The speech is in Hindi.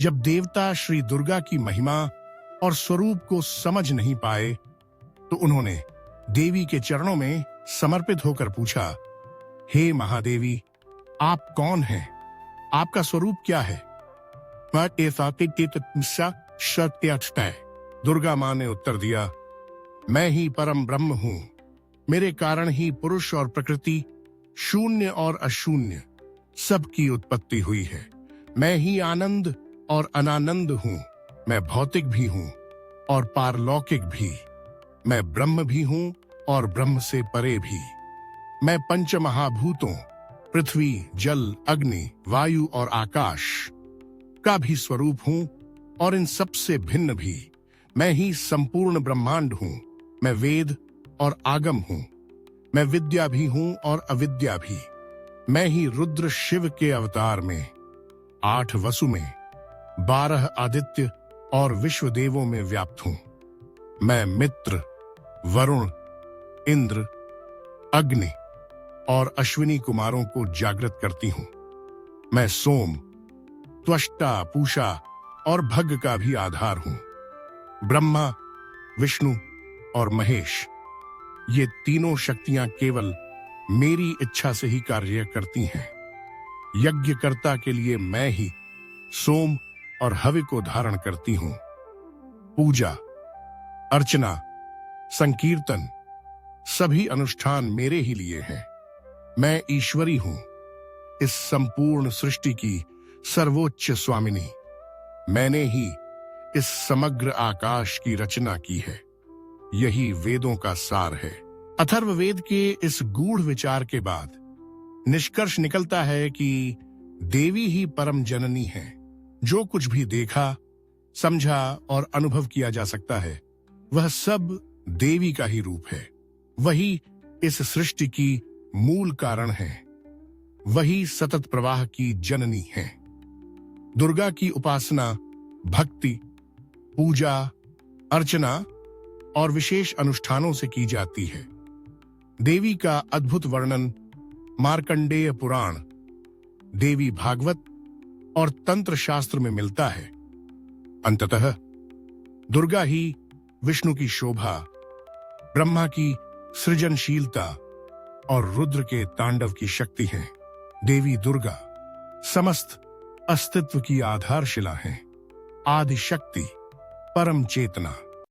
जब देवता श्री दुर्गा की महिमा और स्वरूप को समझ नहीं पाए तो उन्होंने देवी के चरणों में समर्पित होकर पूछा, हे महादेवी, आप कौन हैं? आपका स्वरूप क्या है? दुर्गा मां ने उत्तर दिया, मैं ही परम ब्रह्म हूं। मेरे कारण ही पुरुष और प्रकृति, शून्य और अशून्य सबकी उत्पत्ति हुई है। मैं ही आनंद और अनानंद हूं। मैं भौतिक भी हूं और पारलौकिक भी। मैं ब्रह्म भी हूं और ब्रह्म से परे भी। मैं पंच महाभूतों पृथ्वी, जल, अग्नि, वायु और आकाश का भी स्वरूप हूं और इन सबसे भिन्न भी। मैं ही संपूर्ण ब्रह्मांड हूं। मैं वेद और आगम हूं। मैं विद्या भी हूं और अविद्या भी। मैं ही रुद्र शिव के अवतार में, 8 वसु में, 12 आदित्य और विश्व देवों में व्याप्त हूं। मैं मित्र, वरुण, इंद्र, अग्नि और अश्विनी कुमारों को जागृत करती हूं। मैं सोम, त्वष्टा, पूषा और भग का भी आधार हूं। ब्रह्मा, विष्णु और महेश, ये तीनों शक्तियां केवल मेरी इच्छा से ही कार्य करती हैं। यज्ञकर्ता के लिए मैं ही सोम और हवि को धारण करती हूं। पूजा, अर्चना, संकीर्तन सभी अनुष्ठान मेरे ही लिए हैं। मैं ईश्वरी हूं, इस संपूर्ण सृष्टि की सर्वोच्च स्वामिनी। मैंने ही इस समग्र आकाश की रचना की है। यही वेदों का सार है। अथर्ववेद के इस गूढ़ विचार के बाद निष्कर्ष निकलता है कि देवी ही परम जननी है। जो कुछ भी देखा, समझा और अनुभव किया जा सकता है, वह सब देवी का ही रूप है। वही इस सृष्टि की मूल कारण है। वही सतत प्रवाह की जननी है। दुर्गा की उपासना भक्ति, पूजा, अर्चना और विशेष अनुष्ठानों से की जाती है। देवी का अद्भुत वर्णन मार्कंडेय पुराण, देवी भागवत और तंत्र शास्त्र में मिलता है। अंततः दुर्गा ही विष्णु की शोभा, ब्रह्मा की सृजनशीलता और रुद्र के तांडव की शक्ति है। देवी दुर्गा समस्त अस्तित्व की आधारशिला है। आदि शक्ति, परम चेतना।